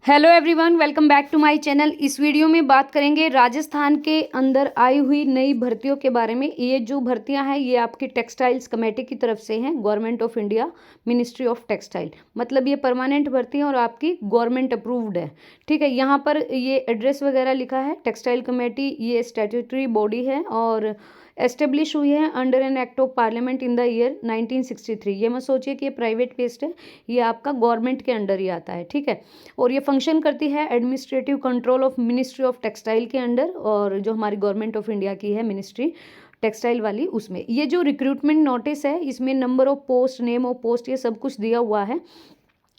Hello everyone, welcome back to my channel. इस video में बात करेंगे राजस्थान के अंदर आई हुई नई भर्तियों के बारे में। ये जो भर्तियां हैं ये आपकी टेक्सटाइल्स कमेटी की तरफ से हैं, government of India, ministry of textile. मतलब ये परमानेंट भर्ती हैं और आपकी गवर्नमेंट अप्रूव्ड है। ठीक है, यहाँ पर ये एड्रेस वगैरह लिखा है। टेक्सटाइल कमेटी ये स्टैट्यूटरी बॉडी है और एस्टेब्लिश हुई है under an act of parliament in the year 1963। ये मत सोचिए कि ये प्राइवेट बेस्ड है, ये आपका गवर्नमेंट के अंडर ही आता है। ठीक है, और ये फंक्शन करती है administrative control of ministry of textile के अंडर, और जो हमारी गवर्नमेंट ऑफ इंडिया की है मिनिस्ट्री टेक्सटाइल वाली, उसमें ये जो रिक्रूटमेंट नोटिस है इसमें number of post, name of post, ये सब कुछ दिया हुआ है।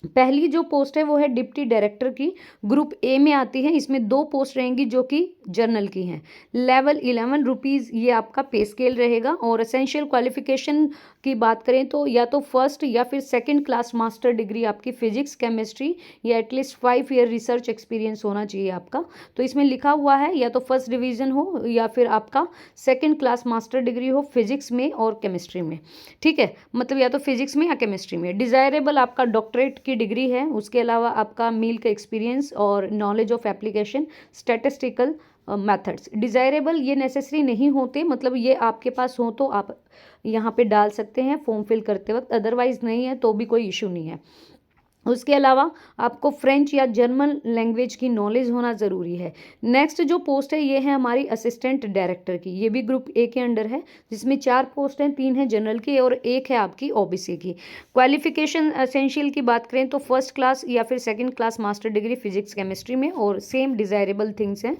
पहली जो पोस्ट है वो है डिप्टी डायरेक्टर की, ग्रुप ए में आती है। इसमें 2 पोस्ट रहेंगी जो कि जर्नल की हैं। लेवल 11 रुपीज़ ये आपका पे स्केल रहेगा। और एसेंशियल क्वालिफिकेशन की बात करें तो या तो फर्स्ट या फिर सेकंड क्लास मास्टर डिग्री आपकी फिजिक्स केमिस्ट्री या एटलीस्ट 5 ईयर रिसर्च एक्सपीरियंस होना चाहिए आपका। तो इसमें लिखा हुआ है या तो फर्स्ट डिवीज़न हो या फिर आपका सेकेंड क्लास मास्टर डिग्री हो फिजिक्स में और केमिस्ट्री में। ठीक है, मतलब या तो फिजिक्स में या केमिस्ट्री में। डिज़ायरेबल आपका डॉक्टरेट की डिग्री है। उसके अलावा आपका मील का एक्सपीरियंस और knowledge of application statistical methods. Desirable ये नेसेसरी नहीं होते, मतलब ये आपके पास हो तो आप यहाँ पे डाल सकते हैं फॉर्म फिल करते वक्त, अदरवाइज नहीं है तो भी कोई इशू नहीं है। उसके अलावा आपको फ्रेंच या जर्मन लैंग्वेज की नॉलेज होना ज़रूरी है। नेक्स्ट जो पोस्ट है ये है हमारी असिस्टेंट डायरेक्टर की। ये भी ग्रुप ए के अंडर है, जिसमें 4 पोस्ट हैं, 3 हैं जनरल की और 1 है आपकी ओबीसी की। क्वालिफिकेशन एसेंशियल की बात करें तो फर्स्ट क्लास या फिर second class master degree physics chemistry में, और सेम डिज़ायरेबल थिंग्स हैं।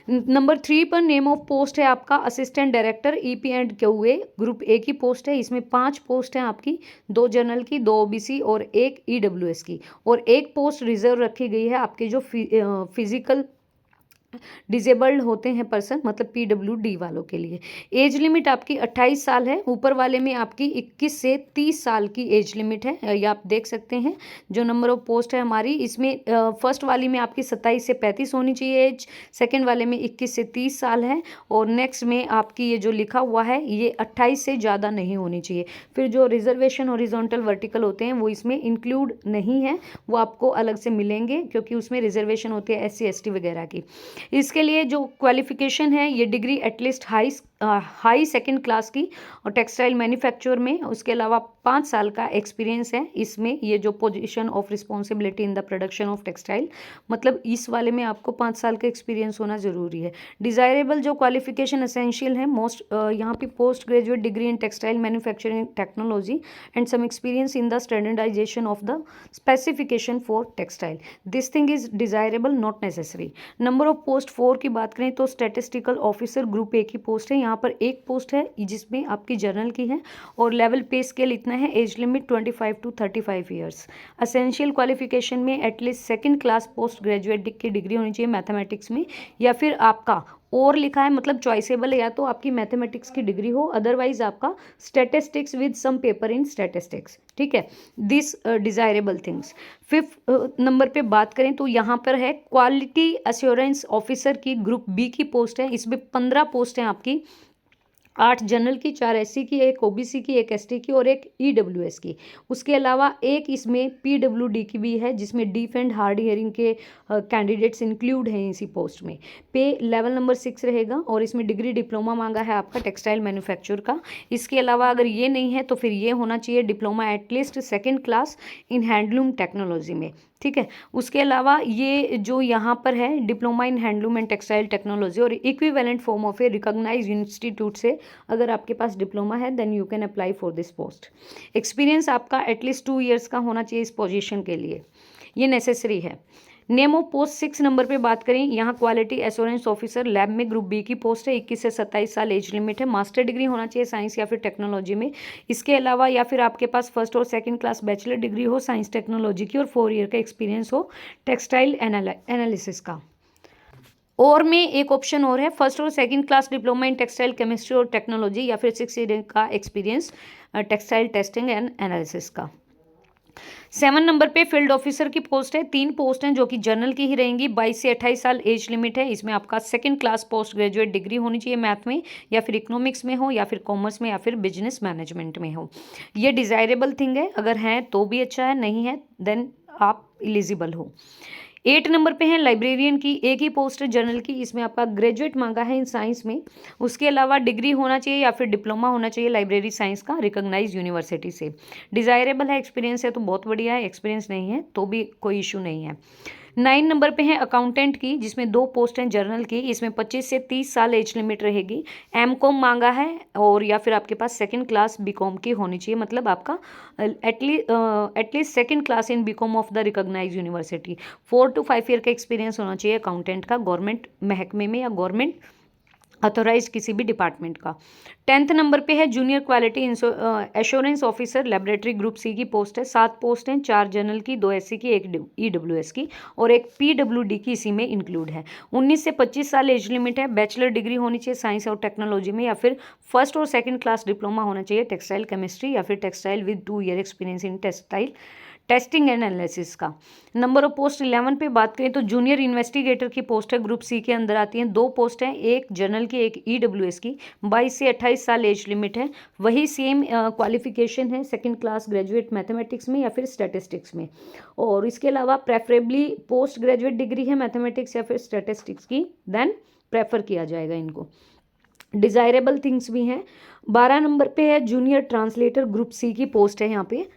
नंबर 3 पर नेम ऑफ पोस्ट है आपका assistant director EP and QA, group A की पोस्ट है। इसमें 5 पोस्ट हैं आपकी, 2 जनरल की, 2 ओबीसी और 1 ईडब्ल्यूएस की, और 1 पोस्ट रिजर्व रखी गई है आपके जो फिजिकल डिजेबल्ड होते हैं पर्सन, मतलब पीडब्ल्यूडी वालों के लिए। एज लिमिट आपकी 28 साल है। ऊपर वाले में आपकी 21 से 30 साल की एज लिमिट है, ये आप देख सकते हैं। जो नंबर ऑफ पोस्ट है हमारी इसमें फर्स्ट वाली में आपकी 27 से 35 होनी चाहिए एज, सेकंड वाले में 21 से 30 साल है, और नेक्स्ट में आपकी ये जो लिखा हुआ है ये 28 से ज़्यादा नहीं होनी चाहिए। फिर जो रिजर्वेशन हॉरिजॉन्टल वर्टिकल होते हैं वो इसमें इंक्लूड नहीं है, वो आपको अलग से मिलेंगे क्योंकि उसमें रिजर्वेशन होती है SC ST वगैरह की। इसके लिए जो क्वालिफिकेशन है ये degree at least high second class की और टेक्सटाइल मैन्युफैक्चर में, उसके अलावा 5 साल का एक्सपीरियंस है इसमें। ये जो position of responsibility in the production of textile, मतलब इस वाले में आपको 5 साल का एक्सपीरियंस होना ज़रूरी है। डिज़ायरेबल जो क्वालिफिकेशन एसेंशियल है मोस्ट, यहाँ पे post graduate degree in textile manufacturing technology and some experience in the standardisation of the specification for textile. This thing is desirable, not necessary. Number of post 4 की बात करें तो statistical officer group A की post है। यहाँ पर 1 post है जिसमें आपकी जर्नल की है, और लेवल पे स्केल इतना है, age limit 25 to 35 years. Essential qualification में at least second class post graduate की डिग्री होनी चाहिए मैथमेटिक्स में, या फिर आपका और लिखा है, मतलब चॉइसेबल है, या तो आपकी मैथमेटिक्स की डिग्री हो, अदरवाइज आपका statistics with some paper in statistics. ठीक है, this desirable things. 5th number पे बात करें तो यहाँ पर है क्वालिटी एश्योरेंस ऑफिसर की, ग्रुप बी की पोस्ट है। इसमें 15 पोस्ट हैं आपकी, 8 जनरल की, 4 SC की, 1 OBC की, 1 ST की और 1 EWS की। उसके अलावा 1 इसमें PWD की भी है, जिसमें डीफ एंड हार्ड हियरिंग के कैंडिडेट्स इंक्लूड हैं इसी पोस्ट में। पे लेवल नंबर 6 रहेगा, और इसमें डिग्री डिप्लोमा मांगा है आपका टेक्सटाइल मैन्युफैक्चर का। इसके अलावा अगर ये नहीं है तो फिर ये होना चाहिए diploma at least second class in handloom technology में। ठीक है, उसके अलावा ये जो यहाँ पर है diploma in handloom and textile technology और equivalent form of a recognized institute से अगर आपके पास डिप्लोमा है then you can apply for this post. Experience आपका एटलीस्ट 2 ईयर्स का होना चाहिए इस पोजीशन के लिए, ये नेसेसरी है। नेम ऑफ पोस्ट 6 नंबर पे बात करें, यहाँ क्वालिटी एश्योरेंस ऑफिसर लैब में ग्रुप बी की पोस्ट है। 21 से 27 साल एज लिमिट है। मास्टर डिग्री होना चाहिए साइंस या फिर टेक्नोलॉजी में। इसके अलावा या फिर आपके पास फर्स्ट और सेकंड क्लास बैचलर डिग्री हो साइंस टेक्नोलॉजी की, और 4 ईयर का एक्सपीरियंस हो टेक्सटाइल एनालिसिस का। और में एक ऑप्शन और है, फर्स्ट और second class diploma in textile chemistry और टेक्नोलॉजी, या फिर 6 ईयर का experience textile testing and analysis का। 7 नंबर पे फील्ड ऑफिसर की पोस्ट है। 3 पोस्ट हैं जो कि जनरल की ही रहेंगी। 22 से 28 साल एज लिमिट है। इसमें आपका second class post graduate degree होनी चाहिए मैथ में, या फिर इकोनॉमिक्स में हो, या फिर कॉमर्स में, या फिर बिजनेस मैनेजमेंट में हो। ये डिज़ायरेबल थिंग है, अगर है तो भी अच्छा है, नहीं है देन आप एलिजिबल हो। 8 नंबर पे है लाइब्रेरियन की, एक ही पोस्ट है जनरल की, इसमें आपका ग्रेजुएट मांगा है इन साइंस में। उसके अलावा डिग्री होना चाहिए या फिर डिप्लोमा होना चाहिए लाइब्रेरी साइंस का रिकॉग्नाइज यूनिवर्सिटी से। डिजायरेबल है, एक्सपीरियंस है तो बहुत बढ़िया है, एक्सपीरियंस नहीं है तो भी कोई इशू नहीं है। 9 नंबर पे है अकाउंटेंट की, जिसमें 2 पोस्ट हैं जर्नल की, इसमें 25 से 30 साल एज लिमिट रहेगी। एमकॉम मांगा है और या फिर आपके पास सेकंड क्लास बीकॉम की होनी चाहिए, मतलब आपका at least second class in BCom of the recognise university. 4 to 5 year का एक्सपीरियंस होना चाहिए अकाउंटेंट का, गवर्नमेंट महकमे में या गवर्नमेंट अथोराइज किसी भी डिपार्टमेंट का। 10th नंबर पे है junior quality assurance officer laboratory group C की पोस्ट है। 7 पोस्ट हैं, 4 जनरल की, 2 SC की, 1 EWS की और 1 PWD की इसी में इंक्लूड है। 19 से 25 साल एज लिमिट है। बैचलर डिग्री होनी चाहिए साइंस और टेक्नोलॉजी में या फिर फर्स्ट और सेकंड क्लास डिप्लोमा होना चाहिए टेक्सटाइल केमिस्ट्री या फिर textile with 2 year experience in textile testing and analysis का। नंबर ऑफ पोस्ट 11 पे बात करें तो जूनियर इन्वेस्टिगेटर की पोस्ट है, ग्रुप सी के अंदर आती हैं। 2 पोस्ट हैं, एक जनरल की, एक EWS की। 22 से 28 साल एज लिमिट है। वही सेम क्वालिफिकेशन है सेकंड क्लास ग्रेजुएट मैथमेटिक्स में या फिर स्टैटिस्टिक्स में। और इसके अलावा प्रेफरेबली पोस्ट ग्रेजुएट डिग्री है मैथमेटिक्स या फिर स्टैटिस्टिक्स की, देन प्रेफर किया जाएगा इनको। डिजायरेबल थिंग्स भी हैं। 12 नंबर पे है जूनियर ट्रांसलेटर, ग्रुप सी की पोस्ट है। यहाँ पे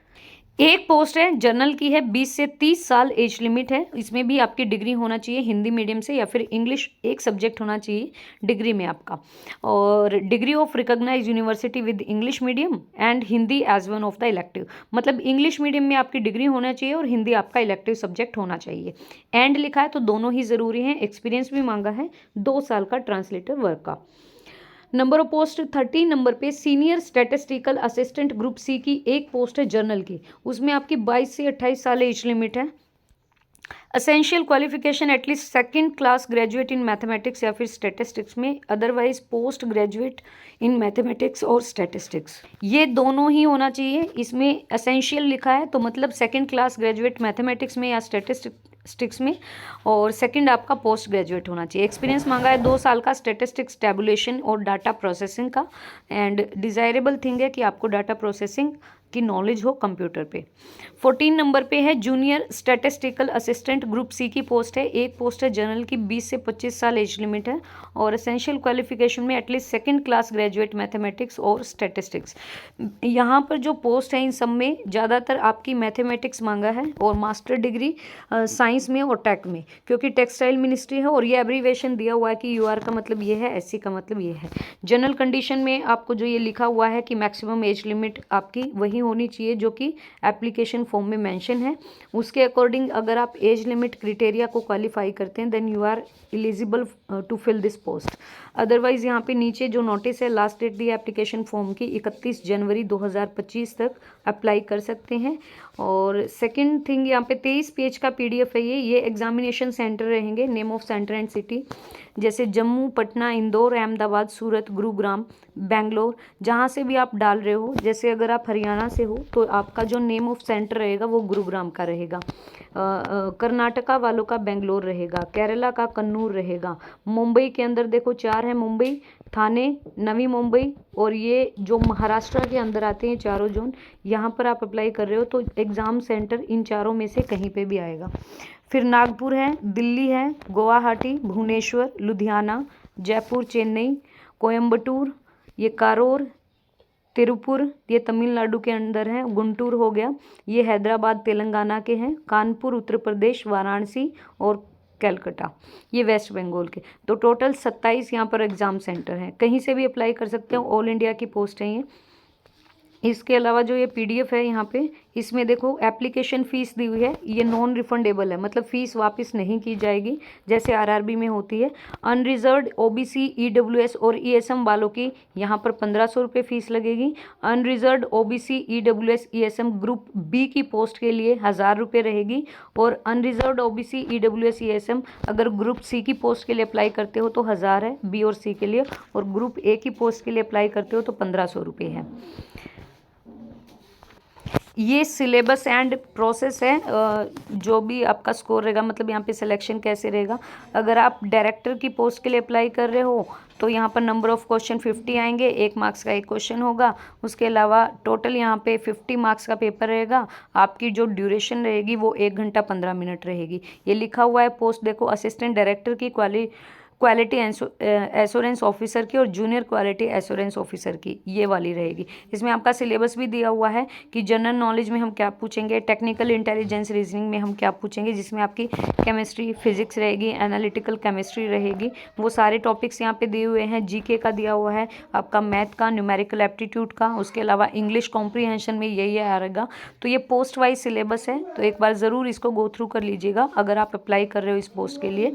एक पोस्ट है जनरल की है, 20 से 30 साल एज लिमिट है। इसमें भी आपकी डिग्री होना चाहिए हिंदी मीडियम से या फिर इंग्लिश एक सब्जेक्ट होना चाहिए डिग्री में आपका, और degree of recognise university with English medium and Hindi as one of the elective, मतलब इंग्लिश मीडियम में आपकी डिग्री होना चाहिए और हिंदी आपका इलेक्टिव सब्जेक्ट होना चाहिए। एंड लिखा है तो दोनों ही ज़रूरी हैं। एक्सपीरियंस भी मांगा है 2 साल का ट्रांसलेटर वर्क का। नंबर ऑफ पोस्ट 13 नंबर पे senior statistical assistant group C की एक पोस्ट है जर्नल की, उसमें आपकी 22 से 28 साल एज लिमिट है। Essential qualification at least second class graduate in mathematics या फिर स्टैटिस्टिक्स में, otherwise post graduate in mathematics और स्टैटिस्टिक्स, ये दोनों ही होना चाहिए। इसमें असेंशियल लिखा है तो मतलब सेकंड क्लास ग्रेजुएट मैथमेटिक्स में या स्टैटिस्टिक्स में, और सेकंड आपका पोस्ट ग्रेजुएट होना चाहिए। एक्सपीरियंस मांगा है 2 साल का स्टैटिस्टिक्स टैबुलेशन और डाटा प्रोसेसिंग का, एंड डिजायरेबल थिंग है कि आपको डाटा प्रोसेसिंग की नॉलेज हो कंप्यूटर पे। 14 नंबर पे है junior statistical assistant group C की पोस्ट है। एक पोस्ट है जनरल की, 20 से 25 साल एज लिमिट है और एसेंशियल क्वालिफिकेशन में at least second class graduate mathematics और स्टैटिस्टिक्स। यहाँ पर जो पोस्ट है इन सब में ज़्यादातर आपकी मैथमेटिक्स मांगा है और मास्टर डिग्री साइंस में और टेक में, क्योंकि टेक्सटाइल मिनिस्ट्री है और ये एब्रीवेशन दिया हुआ है कि UR का मतलब ये है, SC का मतलब ये है। जनरल कंडीशन में आपको जो ये लिखा हुआ है कि मैक्सिमम एज लिमिट आपकी वही होनी चाहिए जो कि एप्लीकेशन फॉर्म में मेंशन है। उसके अकॉर्डिंग अगर आप एज लिमिट क्राइटेरिया को क्वालिफाई करते हैं then you are eligible to fill this post. Otherwise यहाँ पे नीचे जो नोटिस है, लास्ट डेट दी एप्लीकेशन फॉर्म की 31 जनवरी 2025 तक अप्लाई कर सकते हैं। और सेकंड थिंग यहाँ पे 23 पेज का PDF है ये एग्जामिनेशन सेंटर रहेंगे, name of centre and city, जैसे जम्मू, पटना, इंदौर, अहमदाबाद, सूरत, गुरुग्राम, बेंगलोर, जहाँ से भी आप डाल रहे हो। जैसे अगर आप हरियाणा से हो तो आपका जो नेम ऑफ सेंटर रहेगा वो गुरुग्राम का रहेगा, कर्नाटका वालों का बेंगलोर रहेगा, केरला का कन्नूर रहेगा, मुंबई के अंदर देखो 4 है, मुंबई, थाने, नवी मुंबई, और ये जो महाराष्ट्र के अंदर आते हैं चारों जोन, यहाँ पर आप अप्लाई कर रहे हो तो एग्ज़ाम सेंटर इन चारों में से कहीं पे भी आएगा। फिर नागपुर है, दिल्ली है, गुवाहाटी, भुवनेश्वर, लुधियाना, जयपुर, चेन्नई, कोयम्बटूर, ये कारोर, तिरुपुर, ये तमिलनाडु के अंदर है, गुंटूर हो गया, ये हैदराबाद तेलंगाना के हैं, कानपुर उत्तर प्रदेश, वाराणसी और कलकत्ता ये वेस्ट बंगाल के। तो टोटल 27 यहाँ पर एग्ज़ाम सेंटर हैं, कहीं से भी अप्लाई कर सकते हो, ऑल इंडिया की पोस्ट है ये। इसके अलावा जो ये PDF है यहाँ पे, इसमें देखो एप्लीकेशन फ़ीस दी हुई है, ये नॉन रिफंडेबल है, मतलब फ़ीस वापस नहीं की जाएगी जैसे RRB में होती है। अनरिजर्व्ड OBC, EWS और ESM वालों की यहाँ पर 1500 रुपये फ़ीस लगेगी। Unreserved OBC, EWS, ESM group B की पोस्ट के लिए 1000 रुपये रहेगी, और अनरिजर्व्ड OBC, EWS, ESM अगर ग्रुप C की पोस्ट के लिए अप्लाई करते हो तो 1000 है B और C के लिए, और ग्रुप A की पोस्ट के लिए अप्लाई करते हो तो 1500 रुपये है। ये सिलेबस एंड प्रोसेस है, जो भी आपका स्कोर रहेगा, मतलब यहाँ पे सिलेक्शन कैसे रहेगा। अगर आप डायरेक्टर की पोस्ट के लिए अप्लाई कर रहे हो तो यहाँ पर नंबर ऑफ़ क्वेश्चन 50 आएंगे, 1 मार्क्स का एक क्वेश्चन होगा। उसके अलावा टोटल यहाँ पे 50 मार्क्स का पेपर रहेगा। आपकी जो ड्यूरेशन रहेगी वो 1 घंटा 15 मिनट रहेगी। ये लिखा हुआ है पोस्ट देखो, असिस्टेंट डायरेक्टर की क्वालिटी एश्योरेंस ऑफिसर की और जूनियर क्वालिटी एश्योरेंस ऑफिसर की, ये वाली रहेगी। इसमें आपका सिलेबस भी दिया हुआ है कि जनरल नॉलेज में हम क्या पूछेंगे, टेक्निकल इंटेलिजेंस रीजनिंग में हम क्या पूछेंगे, जिसमें आपकी केमिस्ट्री फिजिक्स रहेगी, एनालिटिकल केमिस्ट्री रहेगी। वो सारे टॉपिक्स यहाँ पे दिए हुए हैं। जीके का दिया हुआ है, आपका मैथ का, न्यूमेरिकल एप्टीट्यूड का, उसके अलावा इंग्लिश कॉम्प्रीहेंशन में यही आएगा। तो ये पोस्ट वाइज सिलेबस है, तो एक बार ज़रूर इसको गो थ्रू कर लीजिएगा अगर आप अप्लाई कर रहे हो इस पोस्ट के लिए।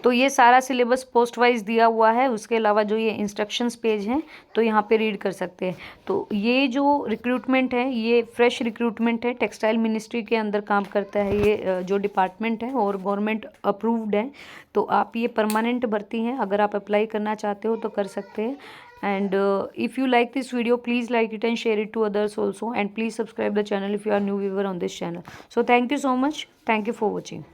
तो ये सारा सिलेबस पोस्ट वाइज दिया हुआ है। उसके अलावा जो ये इंस्ट्रक्शंस पेज हैं तो यहाँ पे रीड कर सकते हैं। तो ये जो रिक्रूटमेंट है ये फ्रेश रिक्रूटमेंट है, टेक्सटाइल मिनिस्ट्री के अंदर काम करता है ये जो डिपार्टमेंट है, और गवर्नमेंट अप्रूव्ड है। तो आप ये परमानेंट भर्ती हैं, अगर आप अप्लाई करना चाहते हो तो कर सकते हैं। And if you like this video, please like it and share it to others also, and please subscribe the channel if you are new viewer on this channel. So thank you so much. Thank you for watching.